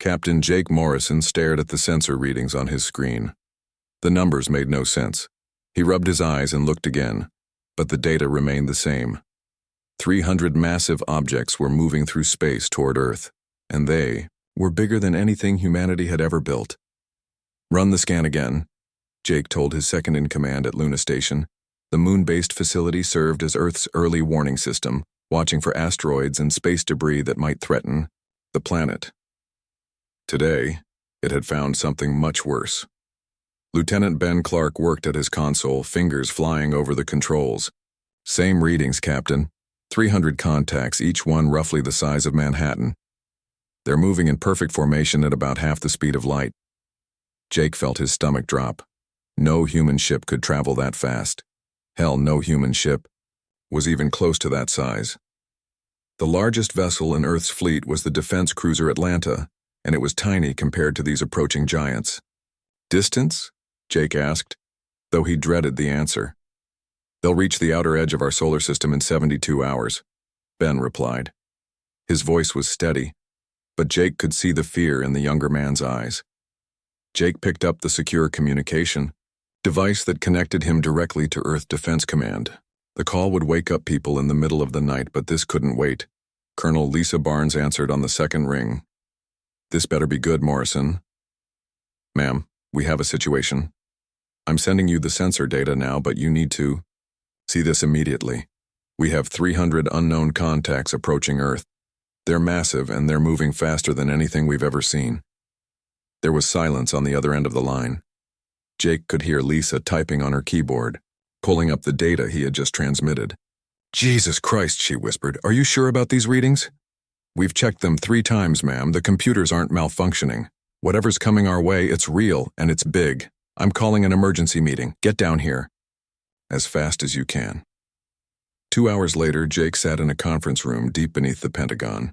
Captain Jake Morrison stared at the sensor readings on his screen. The numbers made no sense. He rubbed his eyes and looked again, but the data remained the same. 300 massive objects were moving through space toward Earth, and they were bigger than anything humanity had ever built. "Run the scan again," Jake told his second-in-command at Luna Station. The moon-based facility served as Earth's early warning system, watching for asteroids and space debris that might threaten the planet. Today, it had found something much worse. Lieutenant Ben Clark worked at his console, fingers flying over the controls. "Same readings, Captain. 300 contacts, each one roughly the size of Manhattan. They're moving in perfect formation at about half the speed of light." Jake felt his stomach drop. No human ship could travel that fast. Hell, no human ship was even close to that size. The largest vessel in Earth's fleet was the defense cruiser Atlanta, and it was tiny compared to these approaching giants. "Distance?" Jake asked, though he dreaded the answer. "They'll reach the outer edge of our solar system in 72 hours, Ben replied. His voice was steady, but Jake could see the fear in the younger man's eyes. Jake picked up the secure communication device that connected him directly to Earth Defense Command. The call would wake up people in the middle of the night, but this couldn't wait. Colonel Lisa Barnes answered on the second ring. "This better be good, Morrison." "Ma'am, we have a situation. I'm sending you the sensor data now, but you need to see this immediately. We have 300 unknown contacts approaching Earth. They're massive, and they're moving faster than anything we've ever seen." There was silence on the other end of the line. Jake could hear Lisa typing on her keyboard, pulling up the data he had just transmitted. "Jesus Christ," she whispered. "Are you sure about these readings?" "We've checked them 3 times, ma'am. The computers aren't malfunctioning. Whatever's coming our way, it's real, and it's big. I'm calling an emergency meeting. Get down here as fast as you can." 2 hours later, Jake sat in a conference room deep beneath the Pentagon.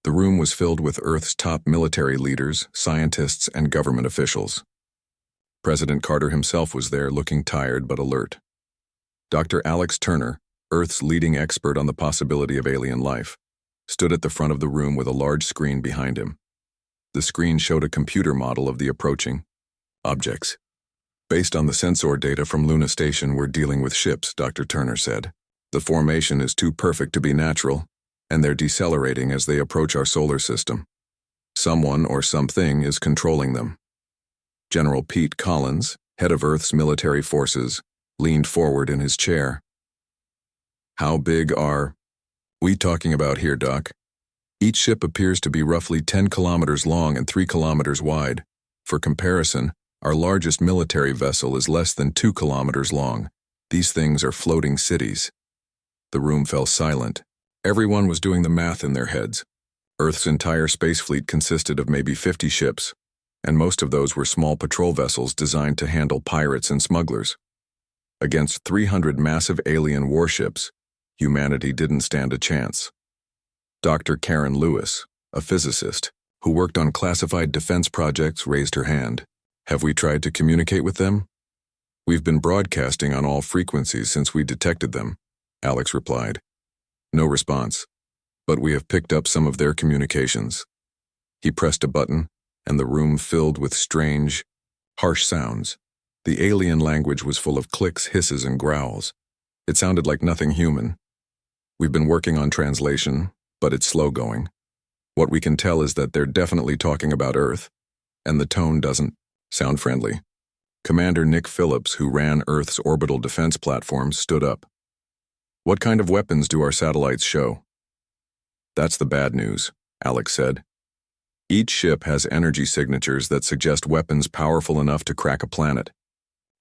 The room was filled with Earth's top military leaders, scientists, and government officials. President Carter himself was there, looking tired but alert. Dr. Alex Turner, Earth's leading expert on the possibility of alien life, stood at the front of the room with a large screen behind him. The screen showed a computer model of the approaching objects. "Based on the sensor data from Luna Station, we're dealing with ships," Dr. Turner said. "The formation is too perfect to be natural, and they're decelerating as they approach our solar system. Someone or something is controlling them." General Pete Collins, head of Earth's military forces, leaned forward in his chair. "How big are we talking about here, Doc?" "Each ship appears to be roughly 10 kilometers long and 3 kilometers wide. For comparison, our largest military vessel is less than 2 kilometers long. These things are floating cities." The room fell silent. Everyone was doing the math in their heads. Earth's entire space fleet consisted of maybe 50 ships, and most of those were small patrol vessels designed to handle pirates and smugglers. Against 300 massive alien warships, humanity didn't stand a chance. Dr. Karen Lewis, a physicist who worked on classified defense projects, raised her hand. "Have we tried to communicate with them?" "We've been broadcasting on all frequencies since we detected them," Alex replied. No response, but we have picked up some of their communications. He pressed a button, and the room filled with strange, harsh sounds. The alien language was full of clicks, hisses, and growls. It sounded like nothing human. "We've been working on translation, but it's slow going. What we can tell is that they're definitely talking about Earth, and the tone doesn't sound friendly." Commander Nick Phillips, who ran Earth's orbital defense platforms, stood up. "What kind of weapons do our satellites show?" "That's the bad news," Alex said. "Each ship has energy signatures that suggest weapons powerful enough to crack a planet.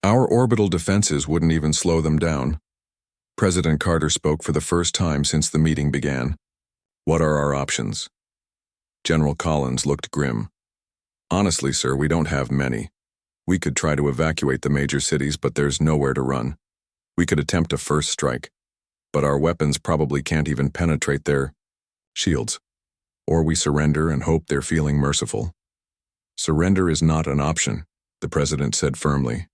Our orbital defenses wouldn't even slow them down." President Carter spoke for the first time since the meeting began. "What are our options?" General Collins looked grim. "Honestly, sir, we don't have many. We could try to evacuate the major cities, but there's nowhere to run. We could attempt a first strike, but our weapons probably can't even penetrate their shields. Or we surrender and hope they're feeling merciful." "Surrender is not an option," the president said firmly.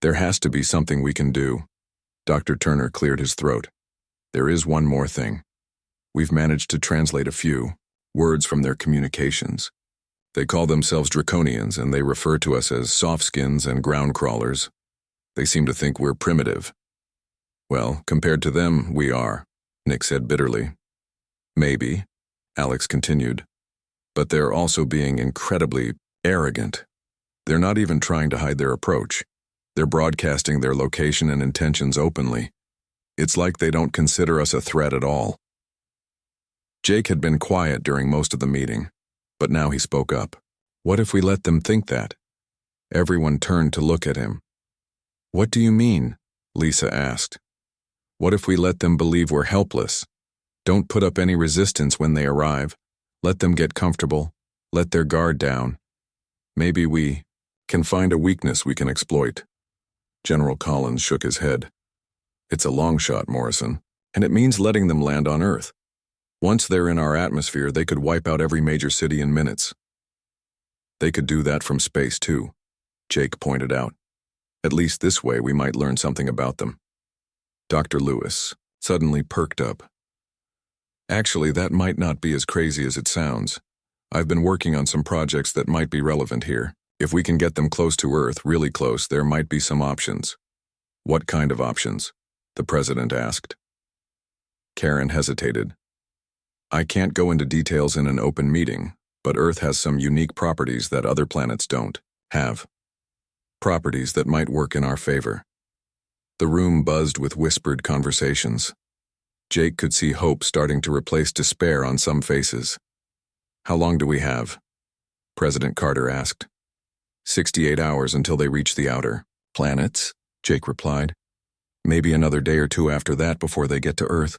"There has to be something we can do." Dr. Turner cleared his throat. "There is one more thing. We've managed to translate a few words from their communications. They call themselves Draconians, and they refer to us as softskins and ground crawlers. They seem to think we're primitive. Well, compared to them, we are, Nick said bitterly. Maybe, Alex continued. But they're also being incredibly arrogant. They're not even trying to hide their approach. They're broadcasting their location and intentions openly. It's like they don't consider us a threat at all. Jake had been quiet during most of the meeting, but now he spoke up. What if we let them think that? Everyone turned to look at him. What do you mean? Lisa asked. What if we let them believe we're helpless? Don't put up any resistance when they arrive. Let them get comfortable. Let their guard down. Maybe we can find a weakness we can exploit. General Collins shook his head. It's a long shot, Morrison, and it means letting them land on Earth. Once they're in our atmosphere, they could wipe out every major city in minutes. They could do that from space, too, Jake pointed out. At least this way we might learn something about them. Dr. Lewis suddenly perked up. Actually, that might not be as crazy as it sounds. I've been working on some projects that might be relevant here. If we can get them close to Earth, really close, there might be some options. What kind of options? The president asked. Karen hesitated. I can't go into details in an open meeting, but Earth has some unique properties that other planets don't have. Properties that might work in our favor. The room buzzed with whispered conversations. Jake could see hope starting to replace despair on some faces. How long do we have? President Carter asked. 68 hours until they reach the outer planets, Jake replied. Maybe another day or two after that before they get to Earth.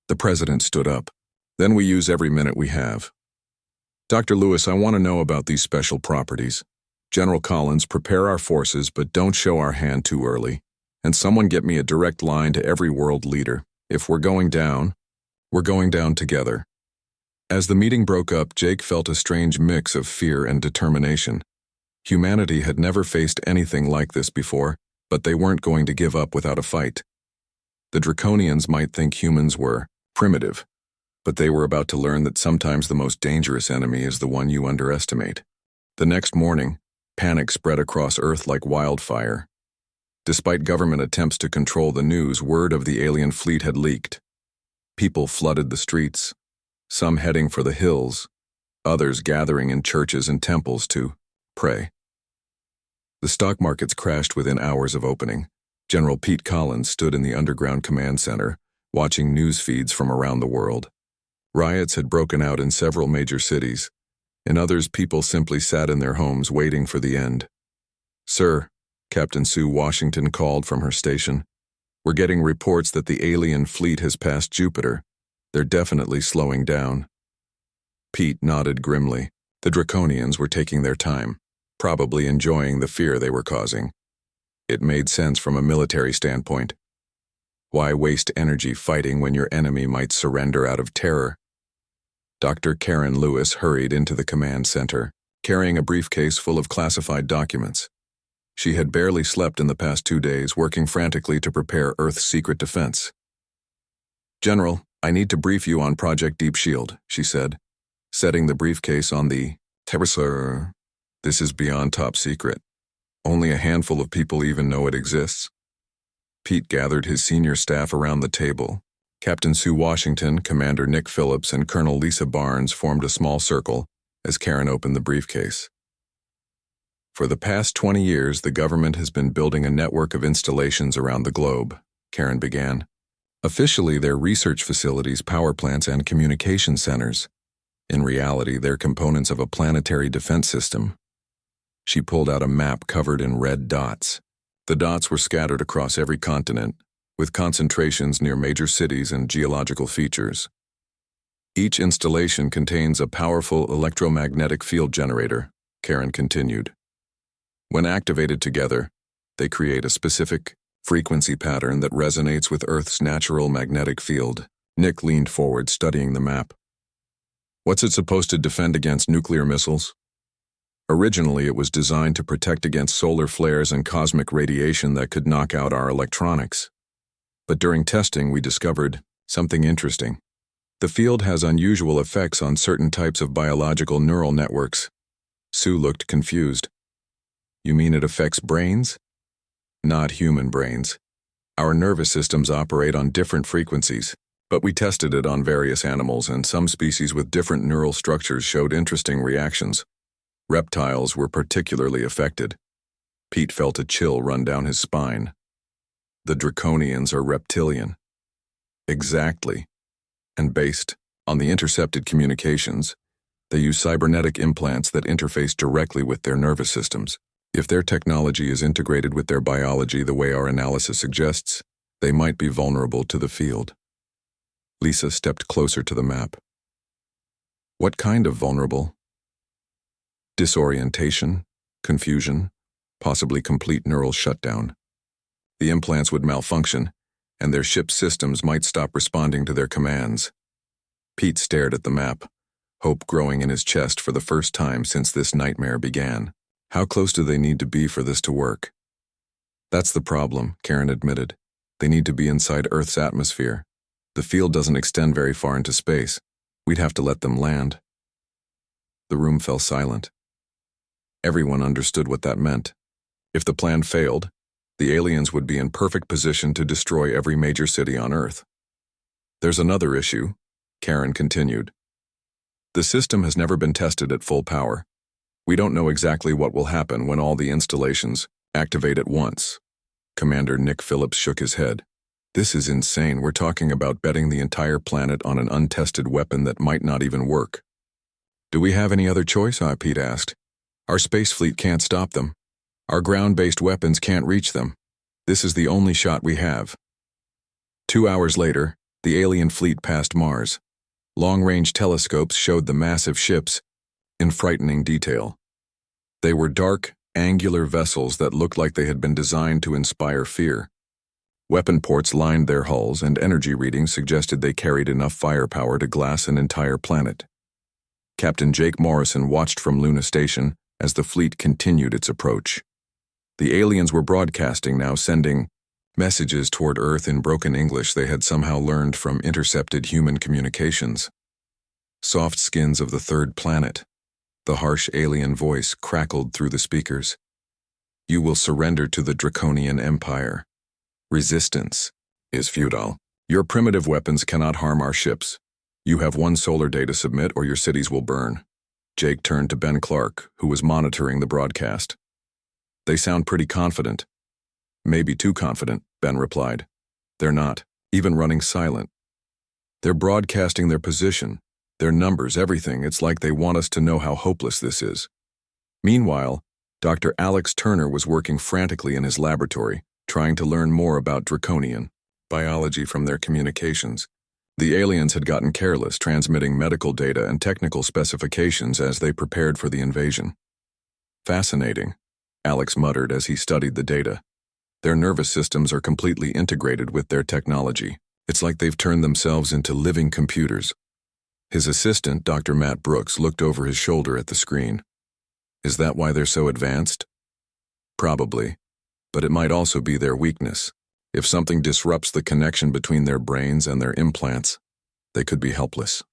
The president stood up. Then we use every minute we have. Dr. Lewis, I want to know about these special properties. General Collins, prepare our forces, but don't show our hand too early. And someone get me a direct line to every world leader. If we're going down together. As the meeting broke up, Jake felt a strange mix of fear and determination. Humanity had never faced anything like this before, but they weren't going to give up without a fight. The Draconians might think humans were primitive, but they were about to learn that sometimes the most dangerous enemy is the one you underestimate. The next morning, panic spread across Earth like wildfire. Despite government attempts to control the news, word of the alien fleet had leaked. People flooded the streets, some heading for the hills, others gathering in churches and temples to pray. The stock markets crashed within hours of opening. General Pete Collins stood in the underground command center, watching news feeds from around the world. Riots had broken out in several major cities. In others, people simply sat in their homes waiting for the end. Sir, Captain Sue Washington called from her station. We're getting reports that the alien fleet has passed Jupiter. They're definitely slowing down. Pete nodded grimly. The Draconians were taking their time, probably enjoying the fear they were causing. It made sense from a military standpoint. Why waste energy fighting when your enemy might surrender out of terror? Dr. Karen Lewis hurried into the command center, carrying a briefcase full of classified documents. She had barely slept in the past 2 days, working frantically to prepare Earth's secret defense. General, I need to brief you on Project Deep Shield, she said, setting the briefcase on the table. Sir, this is beyond top secret. Only a handful of people even know it exists. Pete gathered his senior staff around the table. Captain Sue Washington, Commander Nick Phillips, and Colonel Lisa Barnes formed a small circle as Karen opened the briefcase. For the past 20 years, the government has been building a network of installations around the globe, Karen began. Officially, they're research facilities, power plants, and communication centers. In reality, they're components of a planetary defense system. She pulled out a map covered in red dots. The dots were scattered across every continent, with concentrations near major cities and geological features. Each installation contains a powerful electromagnetic field generator, Karen continued. When activated together, they create a specific frequency pattern that resonates with Earth's natural magnetic field. Nick leaned forward, studying the map. What's it supposed to defend against nuclear missiles? Originally, it was designed to protect against solar flares and cosmic radiation that could knock out our electronics. But during testing, we discovered something interesting. The field has unusual effects on certain types of biological neural networks. Sue looked confused. You mean it affects brains? Not human brains. Our nervous systems operate on different frequencies, but we tested it on various animals, and some species with different neural structures showed interesting reactions. Reptiles were particularly affected. Pete felt a chill run down his spine. The Draconians are reptilian. Exactly. And based on the intercepted communications, they use cybernetic implants that interface directly with their nervous systems. If their technology is integrated with their biology the way our analysis suggests, they might be vulnerable to the field. Lisa stepped closer to the map. What kind of vulnerable? Disorientation, confusion, possibly complete neural shutdown. The implants would malfunction, and their ship's systems might stop responding to their commands. Pete stared at the map, hope growing in his chest for the first time since this nightmare began. How close do they need to be for this to work? That's the problem, Karen admitted. They need to be inside Earth's atmosphere. The field doesn't extend very far into space. We'd have to let them land. The room fell silent. Everyone understood what that meant. If the plan failed, the aliens would be in perfect position to destroy every major city on Earth. There's another issue, Karen continued. The system has never been tested at full power. We don't know exactly what will happen when all the installations activate at once. Commander Nick Phillips shook his head. This is insane. We're talking about betting the entire planet on an untested weapon that might not even work. Do we have any other choice? Pete asked. Our space fleet can't stop them. Our ground-based weapons can't reach them. This is the only shot we have. 2 hours later, the alien fleet passed Mars. Long-range telescopes showed the massive ships in frightening detail. They were dark, angular vessels that looked like they had been designed to inspire fear. Weapon ports lined their hulls, and energy readings suggested they carried enough firepower to glass an entire planet. Captain Jake Morrison watched from Luna Station as the fleet continued its approach. The aliens were broadcasting now, sending messages toward Earth in broken English they had somehow learned from intercepted human communications. Soft skins of the third planet. The harsh alien voice crackled through the speakers. You will surrender to the Draconian Empire. Resistance is futile. Your primitive weapons cannot harm our ships. You have one solar day to submit or your cities will burn. Jake turned to Ben Clark, who was monitoring the broadcast. They sound pretty confident. Maybe too confident, Ben replied. They're not, even running silent. They're broadcasting their position, their numbers, everything. It's like they want us to know how hopeless this is. Meanwhile, Dr. Alex Turner was working frantically in his laboratory, trying to learn more about Draconian biology from their communications. The aliens had gotten careless, transmitting medical data and technical specifications as they prepared for the invasion. Fascinating, Alex muttered as he studied the data. Their nervous systems are completely integrated with their technology. It's like they've turned themselves into living computers. His assistant, Dr. Matt Brooks, looked over his shoulder at the screen. Is that why they're so advanced? Probably, but it might also be their weakness. If something disrupts the connection between their brains and their implants, they could be helpless.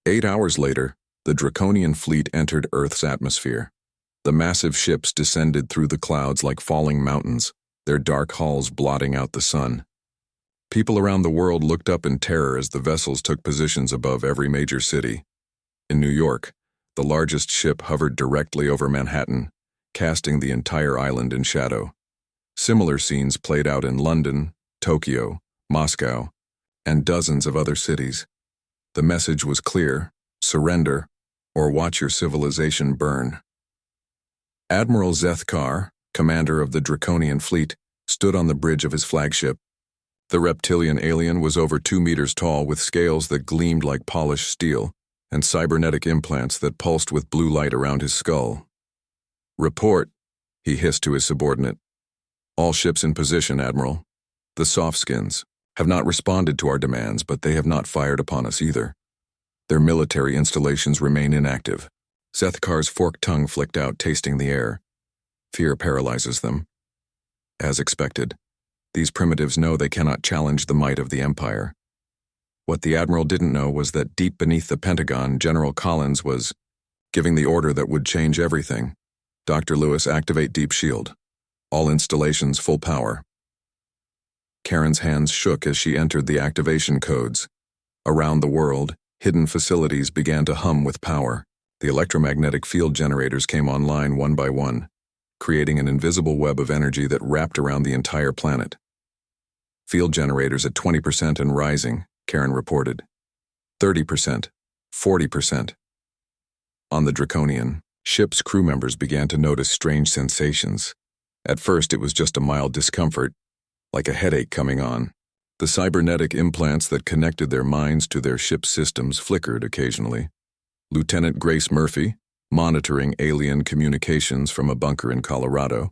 8 hours later, the Draconian fleet entered Earth's atmosphere. The massive ships descended through the clouds like falling mountains, their dark hulls blotting out the sun. People around the world looked up in terror as the vessels took positions above every major city. In New York, the largest ship hovered directly over Manhattan, casting the entire island in shadow. Similar scenes played out in London, Tokyo, Moscow, and dozens of other cities. The message was clear: surrender, or watch your civilization burn. Admiral Zethkar, commander of the Draconian fleet, stood on the bridge of his flagship. The reptilian alien was over 2 meters tall, with scales that gleamed like polished steel and cybernetic implants that pulsed with blue light around his skull. Report, he hissed to his subordinate. All ships in position, Admiral. The Softskins have not responded to our demands, but they have not fired upon us either. Their military installations remain inactive. Zethkar's forked tongue flicked out, tasting the air. Fear paralyzes them. As expected, these primitives know they cannot challenge the might of the Empire. What the Admiral didn't know was that deep beneath the Pentagon, General Collins was giving the order that would change everything. Dr. Lewis, activate deep shield. All installations full power. Karen's hands shook as she entered the activation codes. Around the world, hidden facilities began to hum with power. The electromagnetic field generators came online one by one, creating an invisible web of energy that wrapped around the entire planet. Field generators at 20% and rising, Karen reported. 30%, 40%. On the Draconian, ship's crew members began to notice strange sensations. At first, it was just a mild discomfort, like a headache coming on. The cybernetic implants that connected their minds to their ship's systems flickered occasionally. Lieutenant Grace Murphy, monitoring alien communications from a bunker in Colorado,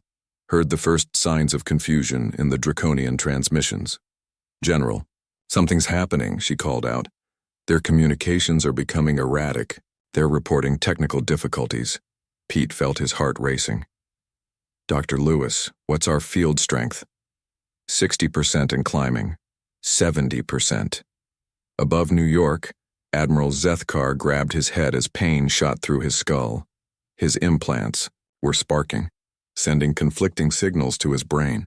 heard the first signs of confusion in the Draconian transmissions. "General, something's happening," she called out. "Their communications are becoming erratic. They're reporting technical difficulties." Pete felt his heart racing. "Dr. Lewis, what's our field strength?" 60% and climbing. 70%. Above New York, Admiral Zethkar grabbed his head as pain shot through his skull. His implants were sparking, sending conflicting signals to his brain.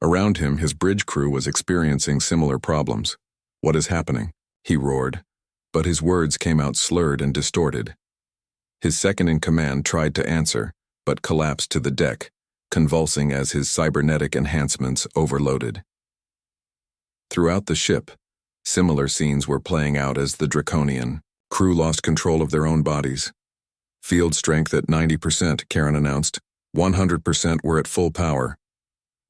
Around him, his bridge crew was experiencing similar problems. "What is happening?" he roared, but his words came out slurred and distorted. His second-in-command tried to answer, but collapsed to the deck, convulsing as his cybernetic enhancements overloaded. Throughout the ship, similar scenes were playing out as the Draconian crew lost control of their own bodies. "Field strength at 90%, Karen announced. 100% were at full power."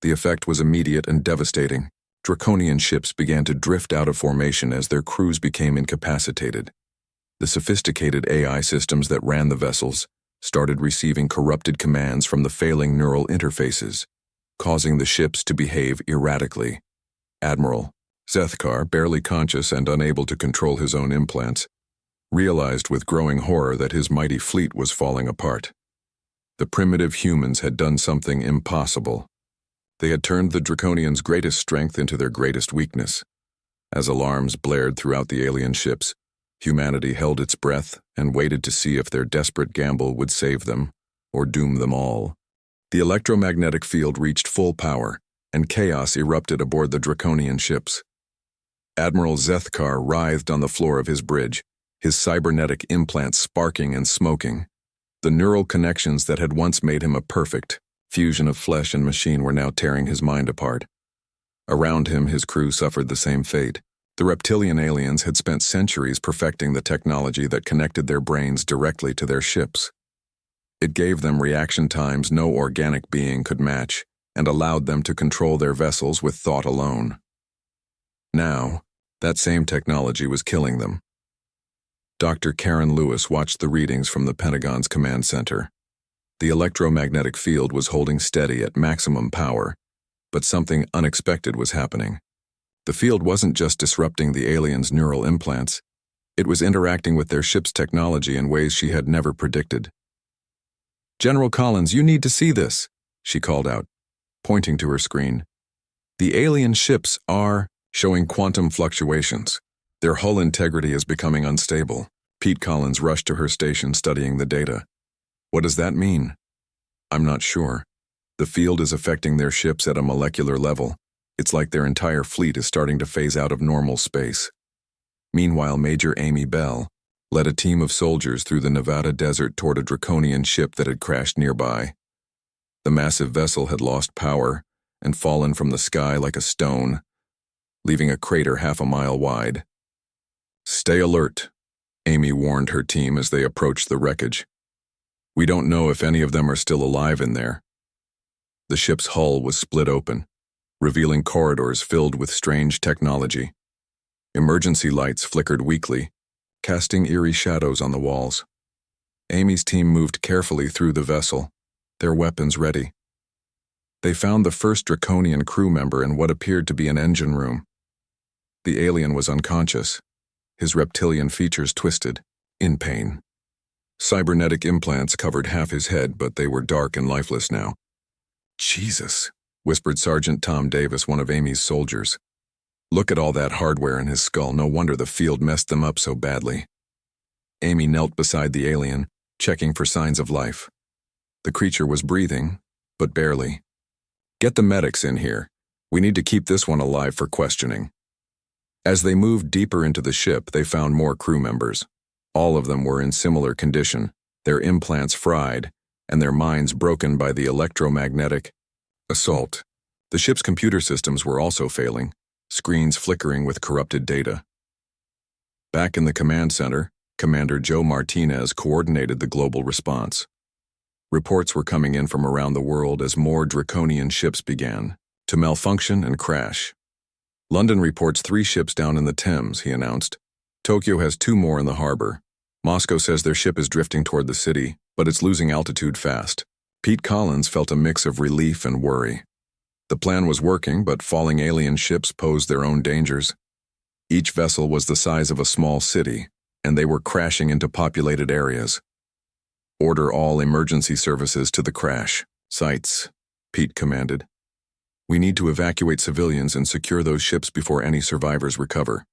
The effect was immediate and devastating. Draconian ships began to drift out of formation as their crews became incapacitated. The sophisticated AI systems that ran the vessels started receiving corrupted commands from the failing neural interfaces, causing the ships to behave erratically. Admiral Zethkar, barely conscious and unable to control his own implants, realized with growing horror that his mighty fleet was falling apart. The primitive humans had done something impossible. They had turned the Draconians' greatest strength into their greatest weakness. As alarms blared throughout the alien ships, humanity held its breath and waited to see if their desperate gamble would save them or doom them all. The electromagnetic field reached full power, and chaos erupted aboard the Draconian ships. Admiral Zethkar writhed on the floor of his bridge, his cybernetic implants sparking and smoking. The neural connections that had once made him a perfect fusion of flesh and machine were now tearing his mind apart. Around him, his crew suffered the same fate. The reptilian aliens had spent centuries perfecting the technology that connected their brains directly to their ships. It gave them reaction times no organic being could match, and allowed them to control their vessels with thought alone. Now, that same technology was killing them. Dr. Karen Lewis watched the readings from the Pentagon's command center. The electromagnetic field was holding steady at maximum power, but something unexpected was happening. The field wasn't just disrupting the aliens' neural implants, it was interacting with their ship's technology in ways she had never predicted. "General Collins, you need to see this," she called out, pointing to her screen. "The alien ships are showing quantum fluctuations. Their hull integrity is becoming unstable." Pete Collins rushed to her station studying the data. "What does that mean?" "I'm not sure. The field is affecting their ships at a molecular level. It's like their entire fleet is starting to phase out of normal space." Meanwhile, Major Amy Bell led a team of soldiers through the Nevada desert toward a Draconian ship that had crashed nearby. The massive vessel had lost power and fallen from the sky like a stone, leaving a crater half a mile wide. "Stay alert," Amy warned her team as they approached the wreckage. "We don't know if any of them are still alive in there." The ship's hull was split open, revealing corridors filled with strange technology. Emergency lights flickered weakly, casting eerie shadows on the walls. Amy's team moved carefully through the vessel, their weapons ready. They found the first Draconian crew member in what appeared to be an engine room. The alien was unconscious, his reptilian features twisted, in pain. Cybernetic implants covered half his head, but they were dark and lifeless now. "Jesus," whispered Sergeant Tom Davis, one of Amy's soldiers. "Look at all that hardware in his skull. No wonder the field messed them up so badly." Amy knelt beside the alien, checking for signs of life. The creature was breathing, but barely. "Get the medics in here. We need to keep this one alive for questioning." As they moved deeper into the ship, they found more crew members. All of them were in similar condition, their implants fried, and their minds broken by the electromagnetic assault. The ship's computer systems were also failing, screens flickering with corrupted data. Back in the command center, Commander Joe Martinez coordinated the global response. Reports were coming in from around the world as more Draconian ships began to malfunction and crash. "London reports 3 ships down in the Thames," he announced. "Tokyo has 2 more in the harbor. Moscow says their ship is drifting toward the city, but it's losing altitude fast." Pete Collins felt a mix of relief and worry. The plan was working, but falling alien ships posed their own dangers. Each vessel was the size of a small city, and they were crashing into populated areas. "Order all emergency services to the crash sites," Pete commanded. "We need to evacuate civilians and secure those ships before any survivors recover."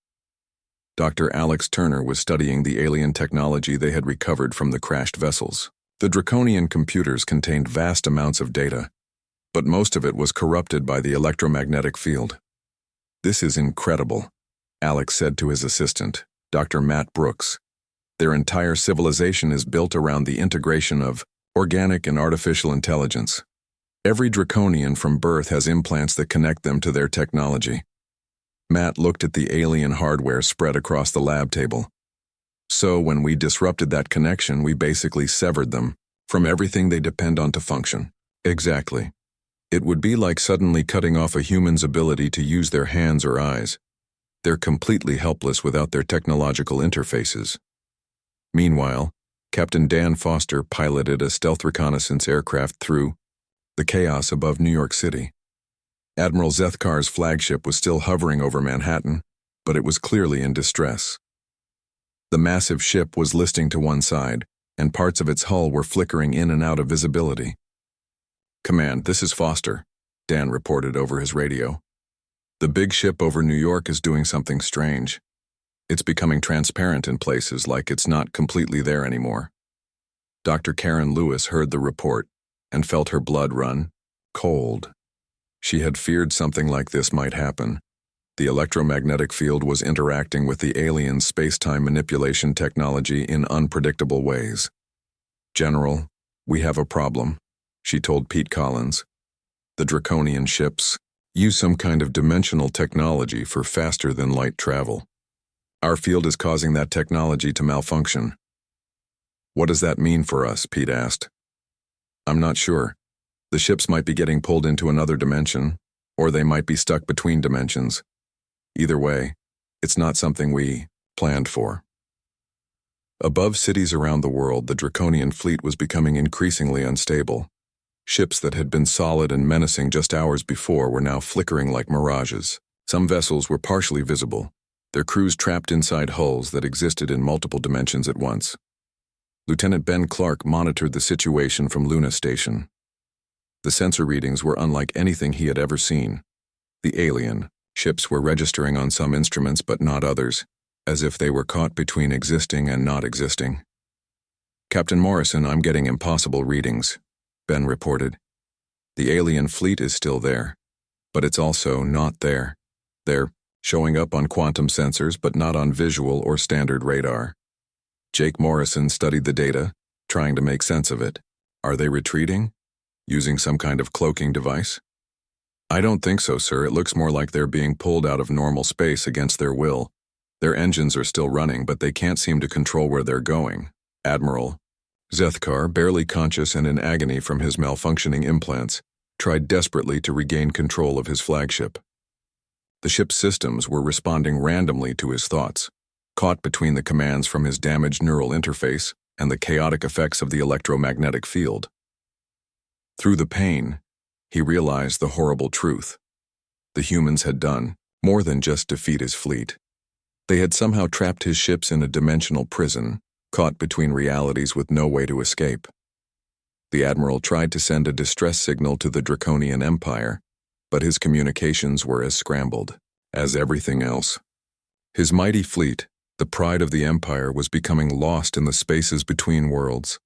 Dr. Alex Turner was studying the alien technology they had recovered from the crashed vessels. The Draconian computers contained vast amounts of data, but most of it was corrupted by the electromagnetic field. "This is incredible," Alex said to his assistant, Dr. Matt Brooks. "Their entire civilization is built around the integration of organic and artificial intelligence. Every Draconian from birth has implants that connect them to their technology." Matt looked at the alien hardware spread across the lab table. "So when we disrupted that connection, we basically severed them from everything they depend on to function." "Exactly. It would be like suddenly cutting off a human's ability to use their hands or eyes. They're completely helpless without their technological interfaces." Meanwhile, Captain Dan Foster piloted a stealth reconnaissance aircraft through the chaos above New York City. Admiral Zethkar's flagship was still hovering over Manhattan, but it was clearly in distress. The massive ship was listing to one side, and parts of its hull were flickering in and out of visibility. "Command, this is Foster," Dan reported over his radio. "The big ship over New York is doing something strange. It's becoming transparent in places, like it's not completely there anymore." Dr. Karen Lewis heard the report and felt her blood run cold. She had feared something like this might happen. The electromagnetic field was interacting with the alien space-time manipulation technology in unpredictable ways. "General, we have a problem," she told Pete Collins. "The Draconian ships use some kind of dimensional technology for faster-than-light travel. Our field is causing that technology to malfunction." "What does that mean for us?" Pete asked. "I'm not sure. The ships might be getting pulled into another dimension, or they might be stuck between dimensions. Either way, it's not something we planned for." Above cities around the world, the Draconian fleet was becoming increasingly unstable. Ships that had been solid and menacing just hours before were now flickering like mirages. Some vessels were partially visible, their crews trapped inside hulls that existed in multiple dimensions at once. Lieutenant Ben Clark monitored the situation from Luna Station. The sensor readings were unlike anything he had ever seen. The alien ships were registering on some instruments but not others, as if they were caught between existing and not existing. "Captain Morrison, I'm getting impossible readings," Ben reported. "The alien fleet is still there, but it's also not there. They're showing up on quantum sensors but not on visual or standard radar." Jake Morrison studied the data, trying to make sense of it. "Are they retreating? Using some kind of cloaking device?" "I don't think so, sir. It looks more like they're being pulled out of normal space against their will. Their engines are still running, but they can't seem to control where they're going." Admiral Zethkar, barely conscious and in agony from his malfunctioning implants, tried desperately to regain control of his flagship. The ship's systems were responding randomly to his thoughts, caught between the commands from his damaged neural interface and the chaotic effects of the electromagnetic field. Through the pain, he realized the horrible truth. The humans had done more than just defeat his fleet. They had somehow trapped his ships in a dimensional prison, caught between realities with no way to escape. The Admiral tried to send a distress signal to the Draconian Empire, but his communications were as scrambled as everything else. His mighty fleet, the pride of the Empire, was becoming lost in the spaces between worlds.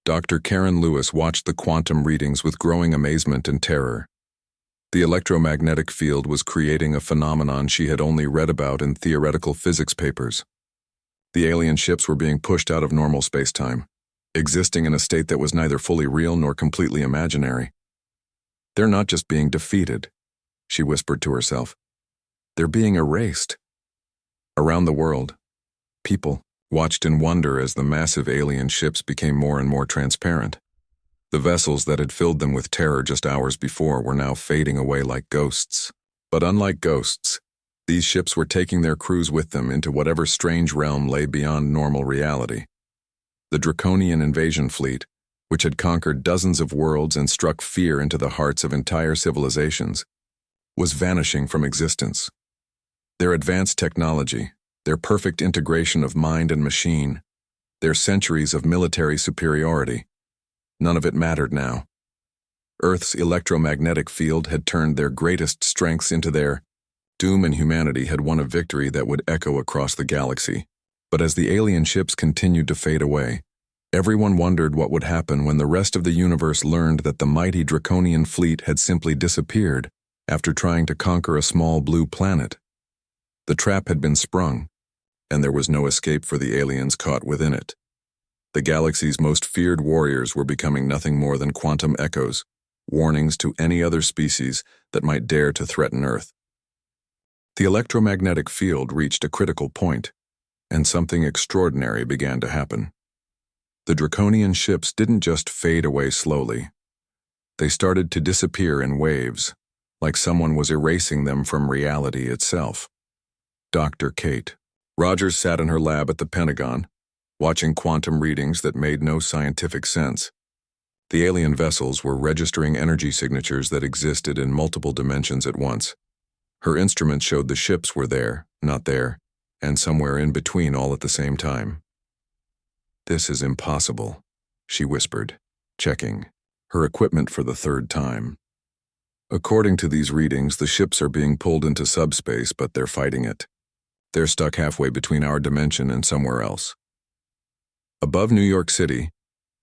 Dr. Karen Lewis watched the quantum readings with growing amazement and terror. The electromagnetic field was creating a phenomenon she had only read about in theoretical physics papers. The alien ships were being pushed out of normal space-time, existing in a state that was neither fully real nor completely imaginary. They're not just being defeated, she whispered to herself. They're being erased. Around the world, people watched in wonder as the massive alien ships became more and more transparent. The vessels that had filled them with terror just hours before were now fading away like ghosts. But unlike ghosts, these ships were taking their crews with them into whatever strange realm lay beyond normal reality. The Draconian invasion fleet, which had conquered dozens of worlds and struck fear into the hearts of entire civilizations, was vanishing from existence. Their advanced technology, their perfect integration of mind and machine, their centuries of military superiority, none of it mattered now. Earth's electromagnetic field had turned their greatest strengths into their doom, and humanity had won a victory that would echo across the galaxy. But as the alien ships continued to fade away, everyone wondered what would happen when the rest of the universe learned that the mighty Draconian fleet had simply disappeared after trying to conquer a small blue planet. The trap had been sprung, and there was no escape for the aliens caught within it. The galaxy's most feared warriors were becoming nothing more than quantum echoes, warnings to any other species that might dare to threaten Earth. The electromagnetic field reached a critical point, and something extraordinary began to happen. The Draconian ships didn't just fade away slowly. They started to disappear in waves, like someone was erasing them from reality itself. Dr. Kate Rogers sat in her lab at the Pentagon, watching quantum readings that made no scientific sense. The alien vessels were registering energy signatures that existed in multiple dimensions at once. Her instruments showed the ships were there, not there, and somewhere in between all at the same time. "This is impossible," she whispered, checking her equipment for the third time. "According to these readings, the ships are being pulled into subspace, but they're fighting it. They're stuck halfway between our dimension and somewhere else." Above New York City,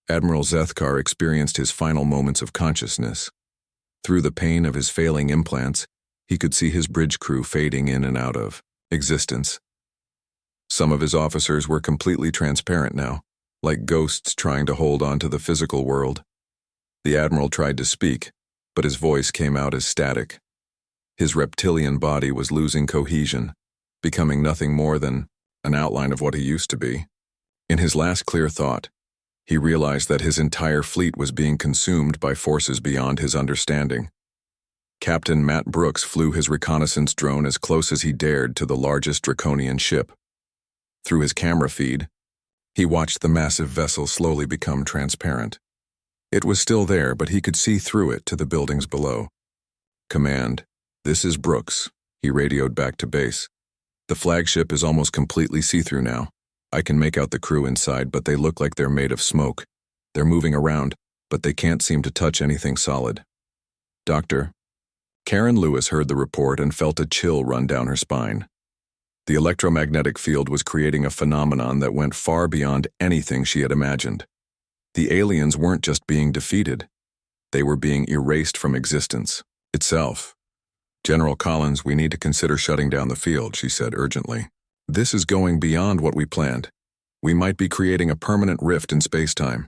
Admiral Zethkar experienced his final moments of consciousness. Through the pain of his failing implants, he could see his bridge crew fading in and out of existence. Some of his officers were completely transparent now, like ghosts trying to hold on to the physical world. The Admiral tried to speak, but his voice came out as static. His reptilian body was losing cohesion, becoming nothing more than an outline of what he used to be. In his last clear thought, he realized that his entire fleet was being consumed by forces beyond his understanding. Captain Matt Brooks flew his reconnaissance drone as close as he dared to the largest Draconian ship. Through his camera feed, he watched the massive vessel slowly become transparent. It was still there, but he could see through it to the buildings below. "Command, this is Brooks," he radioed back to base. "The flagship is almost completely see-through now. I can make out the crew inside, but they look like they're made of smoke. They're moving around, but they can't seem to touch anything solid." "Doctor." Karen Lewis heard the report and felt a chill run down her spine. The electromagnetic field was creating a phenomenon that went far beyond anything she had imagined. The aliens weren't just being defeated. They were being erased from existence itself. "General Collins, we need to consider shutting down the field," she said urgently. "This is going beyond what we planned. We might be creating a permanent rift in space-time."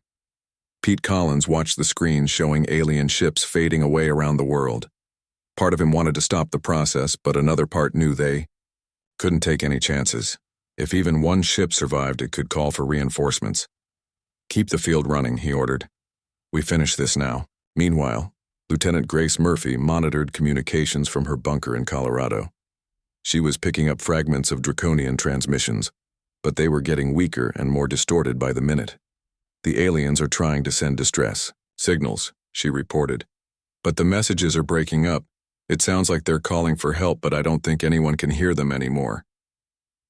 Pete Collins watched the screen showing alien ships fading away around the world. Part of him wanted to stop the process, but another part knew they couldn't take any chances. If even one ship survived, it could call for reinforcements. "Keep the field running," he ordered. "We finish this now." Meanwhile, Lieutenant Grace Murphy monitored communications from her bunker in Colorado. She was picking up fragments of Draconian transmissions, but they were getting weaker and more distorted by the minute. "The aliens are trying to send distress signals," she reported. "But the messages are breaking up. It sounds like they're calling for help, but I don't think anyone can hear them anymore."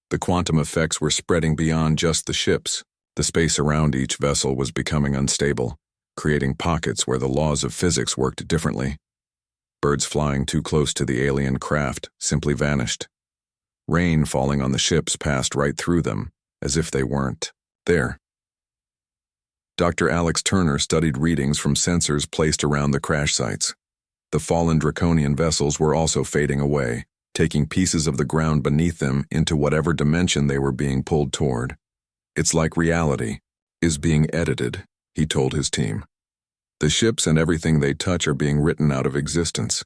The quantum effects were spreading beyond just the ships. The space around each vessel was becoming unstable, creating pockets where the laws of physics worked differently. Birds flying too close to the alien craft simply vanished. Rain falling on the ships passed right through them, as if they weren't there. Dr. Alex Turner studied readings from sensors placed around the crash sites. The fallen Draconian vessels were also fading away, taking pieces of the ground beneath them into whatever dimension they were being pulled toward. It's like reality is being edited, he told his team. The ships and everything they touch are being written out of existence.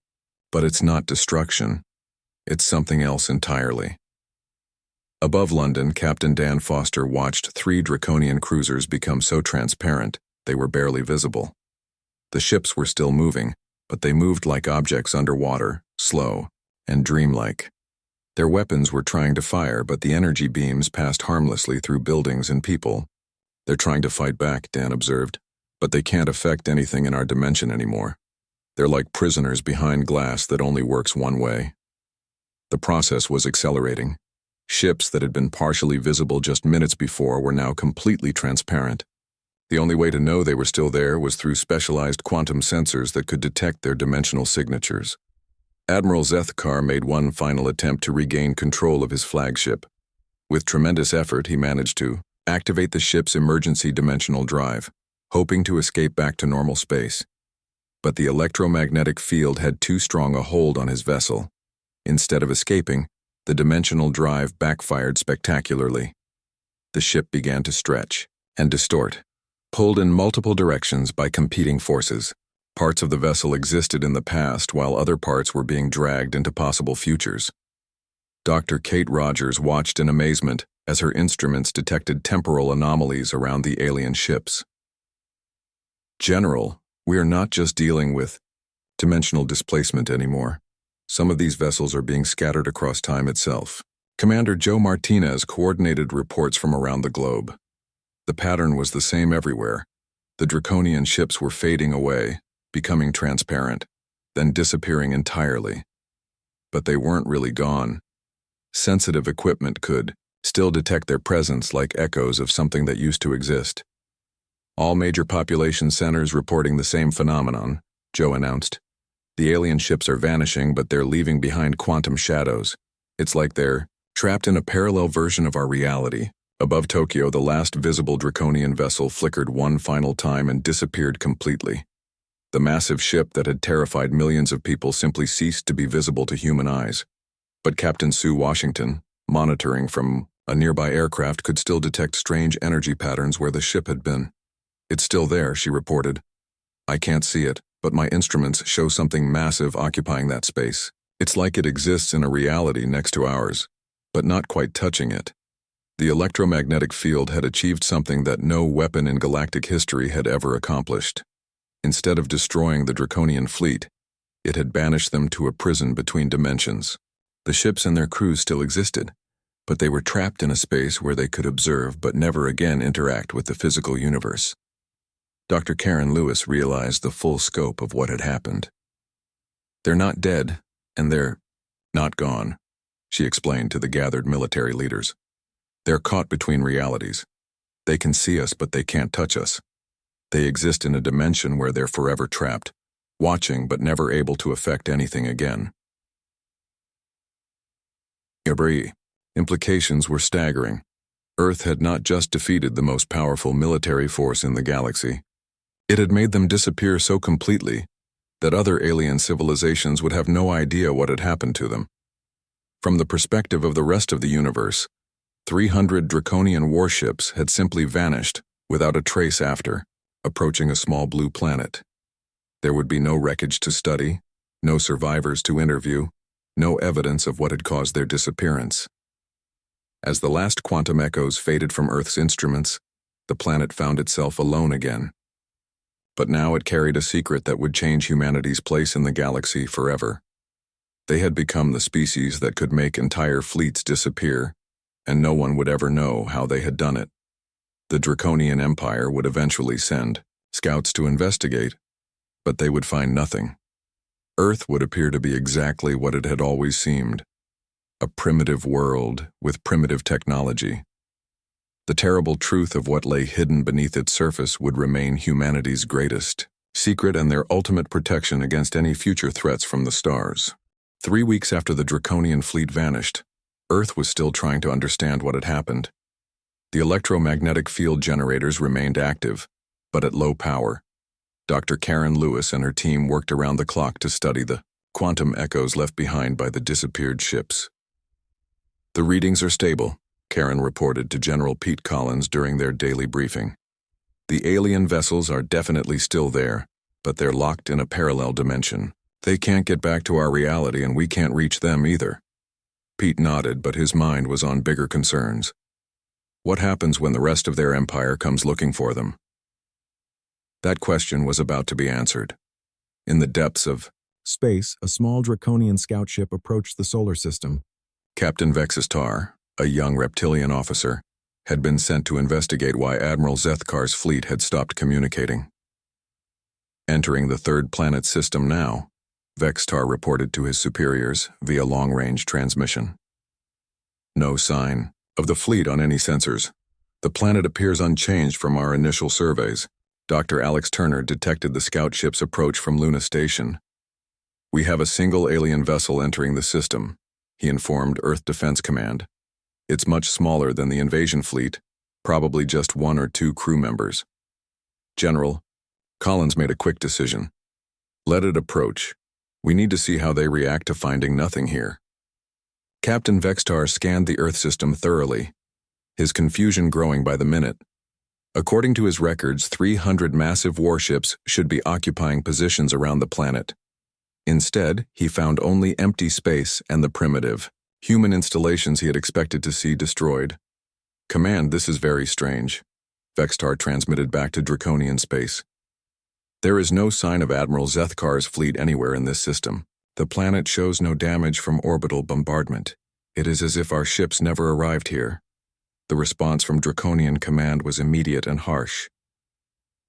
But it's not destruction. It's something else entirely. Above London, Captain Dan Foster watched 3 Draconian cruisers become so transparent they were barely visible. The ships were still moving, but they moved like objects underwater, slow and dreamlike. Their weapons were trying to fire, but the energy beams passed harmlessly through buildings and people. They're trying to fight back, Dan observed, but they can't affect anything in our dimension anymore. They're like prisoners behind glass that only works one way. The process was accelerating. Ships that had been partially visible just minutes before were now completely transparent. The only way to know they were still there was through specialized quantum sensors that could detect their dimensional signatures. Admiral Zethkar made one final attempt to regain control of his flagship. With tremendous effort, he managed to activate the ship's emergency dimensional drive, hoping to escape back to normal space. But the electromagnetic field had too strong a hold on his vessel. Instead of escaping, the dimensional drive backfired spectacularly. The ship began to stretch and distort, pulled in multiple directions by competing forces. Parts of the vessel existed in the past while other parts were being dragged into possible futures. Dr. Kate Rogers watched in amazement as her instruments detected temporal anomalies around the alien ships. General, we are not just dealing with dimensional displacement anymore. Some of these vessels are being scattered across time itself. Commander Joe Martinez coordinated reports from around the globe. The pattern was the same everywhere. The Draconian ships were fading away, becoming transparent, then disappearing entirely. But they weren't really gone. Sensitive equipment could still detect their presence like echoes of something that used to exist. All major population centers reporting the same phenomenon, Joe announced. The alien ships are vanishing, but they're leaving behind quantum shadows. It's like they're trapped in a parallel version of our reality. Above Tokyo, the last visible Draconian vessel flickered one final time and disappeared completely. The massive ship that had terrified millions of people simply ceased to be visible to human eyes. But Captain Sue Washington, monitoring from a nearby aircraft, could still detect strange energy patterns where the ship had been. It's still there, she reported. I can't see it, but my instruments show something massive occupying that space. It's like it exists in a reality next to ours, but not quite touching it. The electromagnetic field had achieved something that no weapon in galactic history had ever accomplished. Instead of destroying the Draconian fleet, it had banished them to a prison between dimensions. The ships and their crews still existed, but they were trapped in a space where they could observe but never again interact with the physical universe. Dr. Karen Lewis realized the full scope of what had happened. They're not dead, and they're not gone, she explained to the gathered military leaders. They're caught between realities. They can see us, but they can't touch us. They exist in a dimension where they're forever trapped, watching but never able to affect anything again. Implications were staggering. Earth had not just defeated the most powerful military force in the galaxy. It had made them disappear so completely that other alien civilizations would have no idea what had happened to them. From the perspective of the rest of the universe, 300 Draconian warships had simply vanished without a trace after, approaching a small blue planet. There would be no wreckage to study, no survivors to interview, no evidence of what had caused their disappearance. As the last quantum echoes faded from Earth's instruments, the planet found itself alone again. But now it carried a secret that would change humanity's place in the galaxy forever. They had become the species that could make entire fleets disappear, and no one would ever know how they had done it. The Draconian Empire would eventually send scouts to investigate, but they would find nothing. Earth would appear to be exactly what it had always seemed, a primitive world with primitive technology. The terrible truth of what lay hidden beneath its surface would remain humanity's greatest secret and their ultimate protection against any future threats from the stars. 3 weeks after the Draconian fleet vanished, Earth was still trying to understand what had happened. The electromagnetic field generators remained active, but at low power. Dr. Karen Lewis and her team worked around the clock to study the quantum echoes left behind by the disappeared ships. The readings are stable, Karen reported to General Pete Collins during their daily briefing. The alien vessels are definitely still there, but they're locked in a parallel dimension. They can't get back to our reality and we can't reach them either. Pete nodded, but his mind was on bigger concerns. What happens when the rest of their empire comes looking for them? That question was about to be answered. In the depths of space, a small Draconian scout ship approached the solar system. Captain Vexistar, a young reptilian officer, had been sent to investigate why Admiral Zethkar's fleet had stopped communicating. Entering the third planet system now, Vextar reported to his superiors via long-range transmission. No sign of the fleet on any sensors. The planet appears unchanged from our initial surveys. Dr. Alex Turner detected the scout ship's approach from Luna Station. We have a single alien vessel entering the system, he informed Earth Defense Command. It's much smaller than the invasion fleet, probably just 1 or 2 crew members. General, Collins made a quick decision. Let it approach. We need to see how they react to finding nothing here. Captain Vextar scanned the Earth system thoroughly, his confusion growing by the minute. According to his records, 300 massive warships should be occupying positions around the planet. Instead, he found only empty space and the primitive, human installations he had expected to see destroyed. Command, this is very strange, Vextar transmitted back to Draconian space. There is no sign of Admiral Zethkar's fleet anywhere in this system. The planet shows no damage from orbital bombardment. It is as if our ships never arrived here. The response from Draconian Command was immediate and harsh.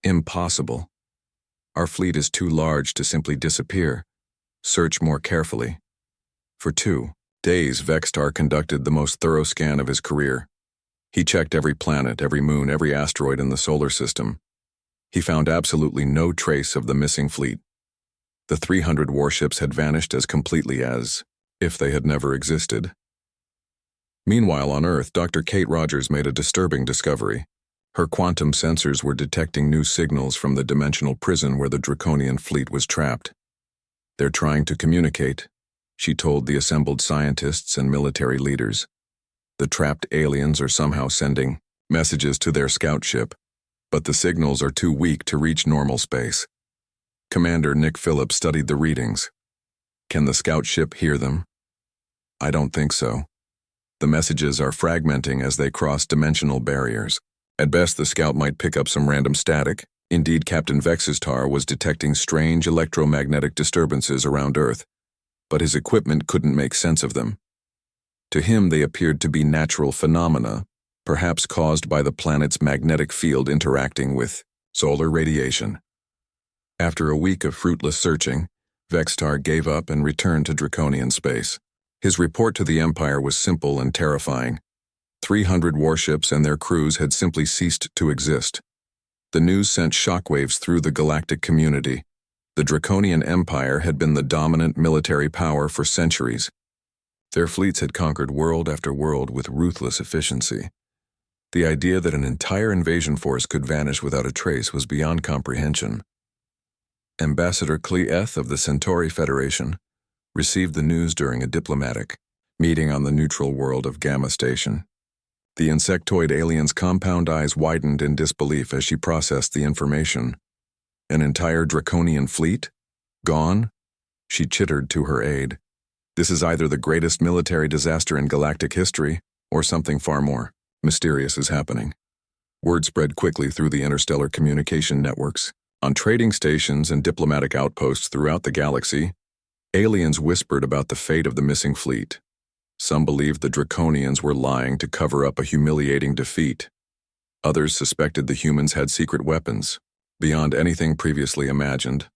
Impossible. Our fleet is too large to simply disappear. Search more carefully. For 2 days, Vextar conducted the most thorough scan of his career. He checked every planet, every moon, every asteroid in the solar system. He found absolutely no trace of the missing fleet. The 300 warships had vanished as completely as if they had never existed. Meanwhile, on Earth, Dr. Kate Rogers made a disturbing discovery. Her quantum sensors were detecting new signals from the dimensional prison where the Draconian fleet was trapped. They're trying to communicate, she told the assembled scientists and military leaders. The trapped aliens are somehow sending messages to their scout ship, but the signals are too weak to reach normal space. Commander Nick Phillips studied the readings. Can the scout ship hear them? I don't think so. The messages are fragmenting as they cross dimensional barriers. At best, the scout might pick up some random static. Indeed, Captain Vexistar was detecting strange electromagnetic disturbances around Earth, but his equipment couldn't make sense of them. To him, they appeared to be natural phenomena, perhaps caused by the planet's magnetic field interacting with solar radiation. After a week of fruitless searching, Vextar gave up and returned to Draconian space. His report to the Empire was simple and terrifying. 300 warships and their crews had simply ceased to exist. The news sent shockwaves through the galactic community. The Draconian Empire had been the dominant military power for centuries. Their fleets had conquered world after world with ruthless efficiency. The idea that an entire invasion force could vanish without a trace was beyond comprehension. Ambassador Kleeth of the Centauri Federation received the news during a diplomatic meeting on the neutral world of Gamma Station. The insectoid alien's compound eyes widened in disbelief as she processed the information. An entire Draconian fleet? Gone? She chittered to her aide. This is either the greatest military disaster in galactic history, or something far more mysterious is happening. Word spread quickly through the interstellar communication networks. On trading stations and diplomatic outposts throughout the galaxy, aliens whispered about the fate of the missing fleet. Some believed the Draconians were lying to cover up a humiliating defeat. Others suspected the humans had secret weapons, beyond anything previously imagined.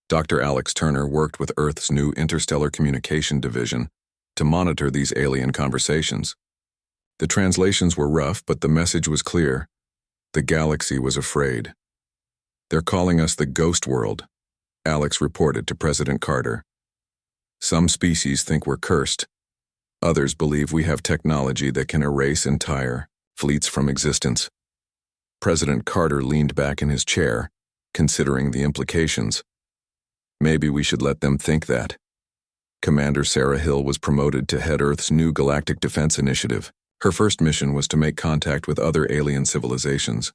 Dr. Alex Turner worked with Earth's new Interstellar Communication Division to monitor these alien conversations. The translations were rough, but the message was clear. The galaxy was afraid. They're calling us the Ghost World, Alex reported to President Carter. Some species think we're cursed. Others believe we have technology that can erase entire fleets from existence. President Carter leaned back in his chair, considering the implications. Maybe we should let them think that. Commander Sarah Hill was promoted to head Earth's new Galactic Defense Initiative. Her first mission was to make contact with other alien civilizations,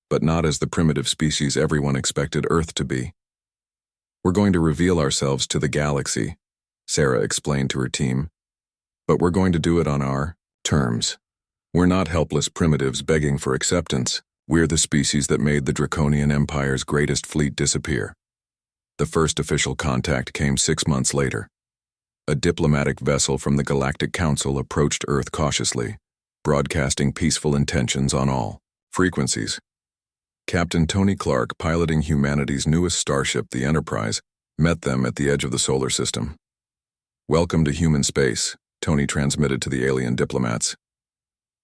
but not as the primitive species everyone expected Earth to be. We're going to reveal ourselves to the galaxy, Sarah explained to her team. But we're going to do it on our terms. We're not helpless primitives begging for acceptance. We're the species that made the Draconian Empire's greatest fleet disappear. The first official contact came 6 months later. A diplomatic vessel from the Galactic Council approached Earth cautiously, broadcasting peaceful intentions on all frequencies. Captain Tony Clark, piloting humanity's newest starship, the Enterprise, met them at the edge of the solar system. "Welcome to human space," Tony transmitted to the alien diplomats.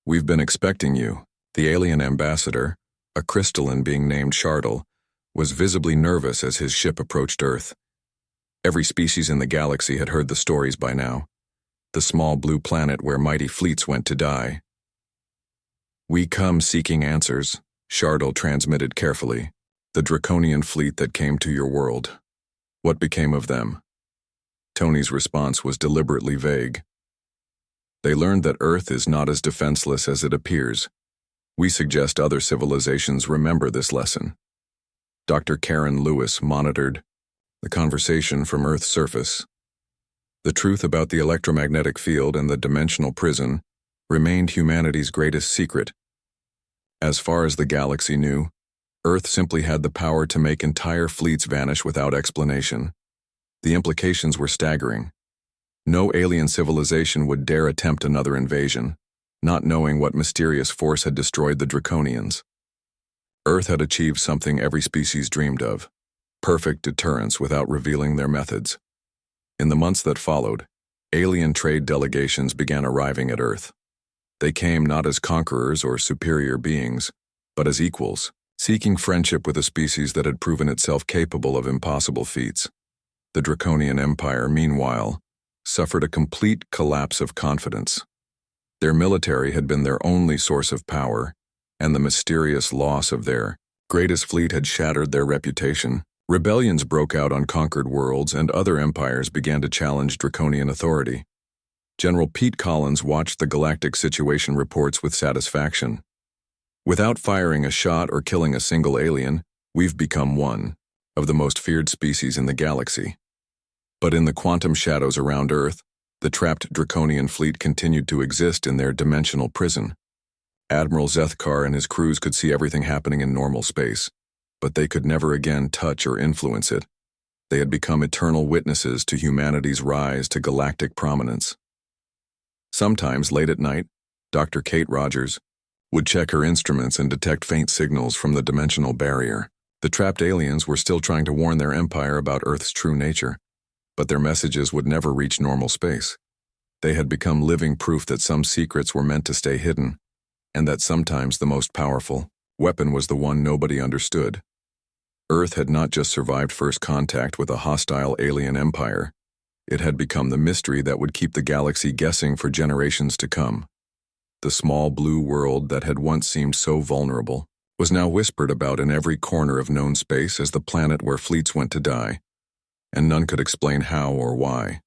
"We've been expecting you." The alien ambassador, a crystalline being named Shardle, was visibly nervous as his ship approached Earth. Every species in the galaxy had heard the stories by now. The small blue planet where mighty fleets went to die. "We come seeking answers," Shardle transmitted carefully. "The Draconian fleet that came to your world. What became of them?" Tony's response was deliberately vague. "They learned that Earth is not as defenseless as it appears. We suggest other civilizations remember this lesson." Dr. Karen Lewis monitored the conversation from Earth's surface. The truth about the electromagnetic field and the dimensional prison remained humanity's greatest secret. As far as the galaxy knew, Earth simply had the power to make entire fleets vanish without explanation. The implications were staggering. No alien civilization would dare attempt another invasion, not knowing what mysterious force had destroyed the Draconians. Earth had achieved something every species dreamed of: perfect deterrence without revealing their methods. In the months that followed, alien trade delegations began arriving at Earth. They came not as conquerors or superior beings, but as equals, seeking friendship with a species that had proven itself capable of impossible feats. The Draconian Empire, meanwhile, suffered a complete collapse of confidence. Their military had been their only source of power, and the mysterious loss of their greatest fleet had shattered their reputation. Rebellions broke out on conquered worlds, and other empires began to challenge Draconian authority. General Pete Collins watched the galactic situation reports with satisfaction. "Without firing a shot or killing a single alien, we've become one of the most feared species in the galaxy." But in the quantum shadows around Earth, the trapped Draconian fleet continued to exist in their dimensional prison. Admiral Zethkar and his crews could see everything happening in normal space, but they could never again touch or influence it. They had become eternal witnesses to humanity's rise to galactic prominence. Sometimes, late at night, Dr. Kate Rogers would check her instruments and detect faint signals from the dimensional barrier. The trapped aliens were still trying to warn their empire about Earth's true nature, but their messages would never reach normal space. They had become living proof that some secrets were meant to stay hidden, and that sometimes the most powerful weapon was the one nobody understood. Earth had not just survived first contact with a hostile alien empire. It had become the mystery that would keep the galaxy guessing for generations to come. The small blue world that had once seemed so vulnerable was now whispered about in every corner of known space as the planet where fleets went to die, and none could explain how or why.